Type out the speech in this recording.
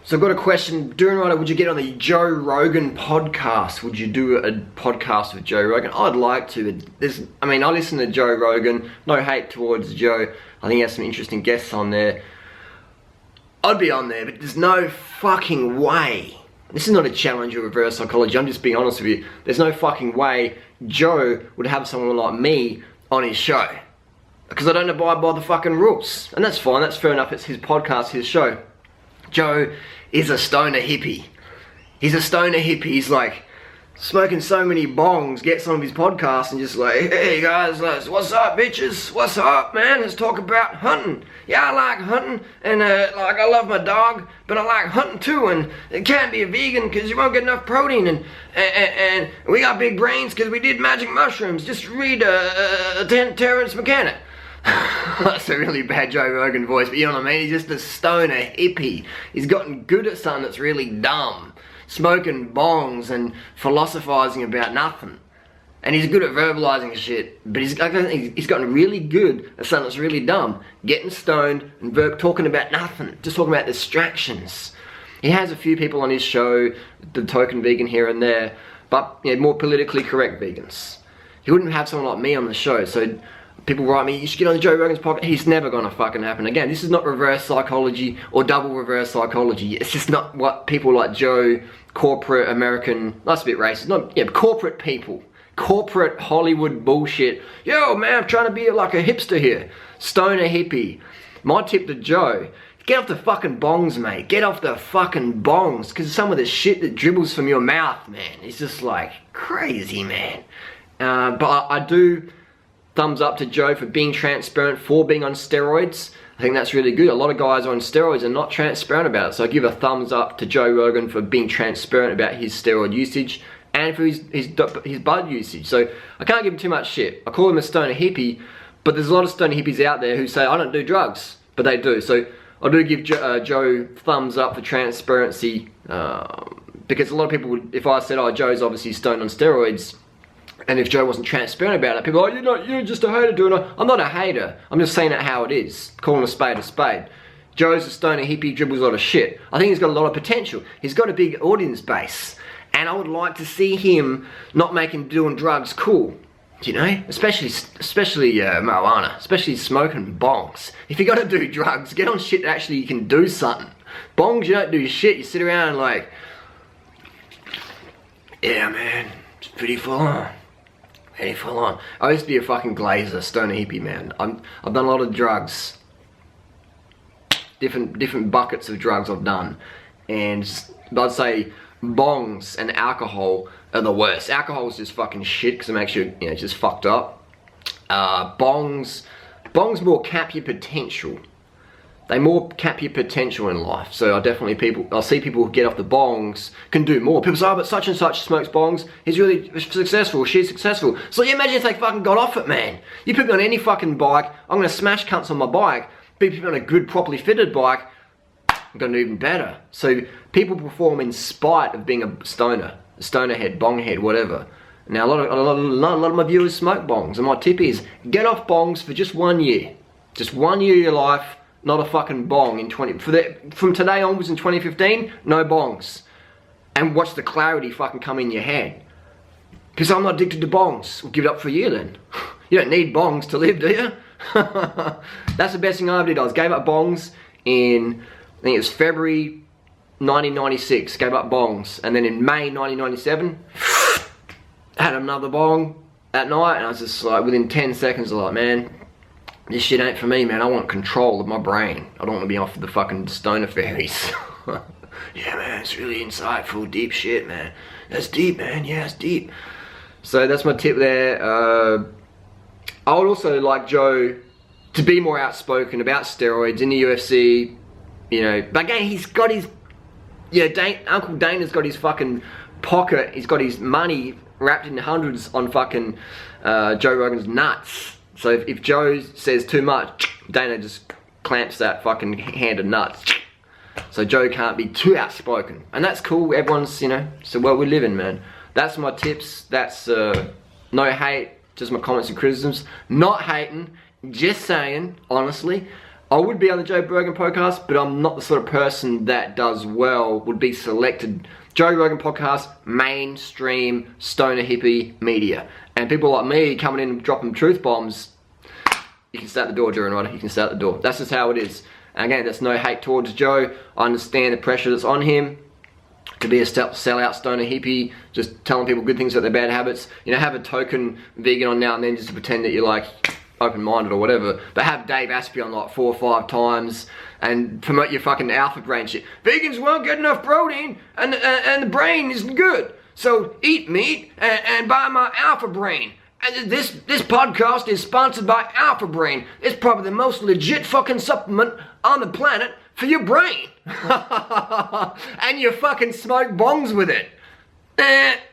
So I've got a question. Durianrider, would you get on the Joe Rogan podcast? Would you do a podcast with Joe Rogan? I'd like to. I listen to Joe Rogan. No hate towards Joe. I think he has some interesting guests on there. I'd be on there, but there's no fucking way. This is not a challenge or reverse psychology. I'm just being honest with you. There's no fucking way Joe would have someone like me on his show. Because I don't abide by the fucking rules. And that's fine. That's fair enough. It's his podcast, his show. Joe is a stoner hippie. He's a stoner hippie. He's like smoking so many bongs, gets on his podcast and just like, hey guys, what's up bitches? What's up, man? Let's talk about hunting. Yeah, I like hunting and like I love my dog, but I like hunting too, and it can't be a vegan because you won't get enough protein, and we got big brains because we did magic mushrooms. Just read Terrence McKenna. That's a really bad Joe Rogan voice, but you know what I mean? He's just a stoner hippie. He's gotten good at something that's really dumb. Smoking bongs and philosophizing about nothing. And he's good at verbalizing shit, but he's gotten really good at something that's really dumb. Getting stoned and talking about nothing. Just talking about distractions. He has a few people on his show, the token vegan here and there, but more politically correct vegans. He wouldn't have someone like me on the show, so people write me, you should get on the Joe Rogan's podcast. He's never gonna fucking happen. Again, this is not reverse psychology or double reverse psychology. It's just not what people like Joe, corporate American, that's a bit racist, corporate people. Corporate Hollywood bullshit. Yo man, I'm trying to be like a hipster here. Stoner hippie. My tip to Joe, get off the fucking bongs, mate. Get off the fucking bongs. Because some of the shit that dribbles from your mouth, man, it's just like crazy, man. But I do thumbs up to Joe for being transparent, for being on steroids. I think that's really good. A lot of guys on steroids are not transparent about it. So I give a thumbs up to Joe Rogan for being transparent about his steroid usage and for his bud usage. So I can't give him too much shit. I call him a stoner hippie, but there's a lot of stoner hippies out there who say I don't do drugs, but they do. So I do give Joe thumbs up for transparency, because a lot of people, if I said, oh, Joe's obviously stoned on steroids, and if Joe wasn't transparent about it, people are, oh, you're just a hater doing it. I'm not a hater. I'm just saying it how it is. Calling a spade a spade. Joe's a stoner hippie, dribbles a lot of shit. I think he's got a lot of potential. He's got a big audience base. And I would like to see him not making doing drugs cool. You know? Especially marijuana. Especially smoking bongs. If you gotta do drugs, get on shit that actually you can do something. Bongs, you don't do shit. You sit around and like, yeah man, it's pretty full on. Pretty full on. I used to be a fucking glazer, stoner hippie, man. I've done a lot of drugs. Different buckets of drugs I've done. And I'd say bongs and alcohol are the worst. Alcohol is just fucking shit because it makes you, just fucked up. Bongs more cap your potential. They more cap your potential in life. So I'll see people who get off the bongs can do more. People say, oh, but such and such smokes bongs. He's really successful. She's successful. So you imagine if they fucking got off it, man. You put me on any fucking bike, I'm gonna smash cunts on my bike. But if you put me on a good, properly fitted bike, I'm gonna do even better. So people perform in spite of being a stoner head, bong head, whatever. Now a lot of my viewers smoke bongs, and my tip is get off bongs for just 1 year. Just 1 year of your life. Not a fucking bong from today onwards in 2015, no bongs. And watch the clarity fucking come in your head. Because I'm not addicted to bongs. We'll give it up for a year then. You don't need bongs to live, do you? That's the best thing I ever did. I gave up bongs in, I think it was February 1996, gave up bongs. And then in May 1997, had another bong that night, and I was just like, within 10 seconds, I was like, man, this shit ain't for me, man. I want control of my brain. I don't want to be off the fucking stoner fairies. Yeah, man, it's really insightful, deep shit, man. That's deep, man. Yeah, it's deep. So that's my tip there. I would also like Joe to be more outspoken about steroids in the UFC. But again, he's got his, Uncle Dana's got his fucking pocket. He's got his money wrapped in hundreds on fucking Joe Rogan's nuts. So if Joe says too much, Dana just clamps that fucking hand of nuts. So Joe can't be too outspoken. And that's cool, everyone's, it's the world we live in, man. That's my tips, that's no hate, just my comments and criticisms. Not hating, just saying, honestly, I would be on the Joe Rogan podcast, but I'm not the sort of person that does well, would be selected. Joe Rogan podcast, mainstream, stoner hippie media. And people like me coming in and dropping truth bombs, you can stay at the door, Durianrider, you can stay at the door. That's just how it is. And again, that's no hate towards Joe. I understand the pressure that's on him to be a sellout stoner hippie, just telling people good things about their bad habits. You know, have a token vegan on now and then just to pretend that you're like open-minded or whatever. But have Dave Asprey on like 4 or 5 times and promote your fucking alpha brain shit. Vegans won't get enough protein and the brain isn't good. So eat meat and buy my alpha brain. And this podcast is sponsored by Alpha Brain. It's probably the most legit fucking supplement on the planet for your brain. And you fucking smoke bongs with it.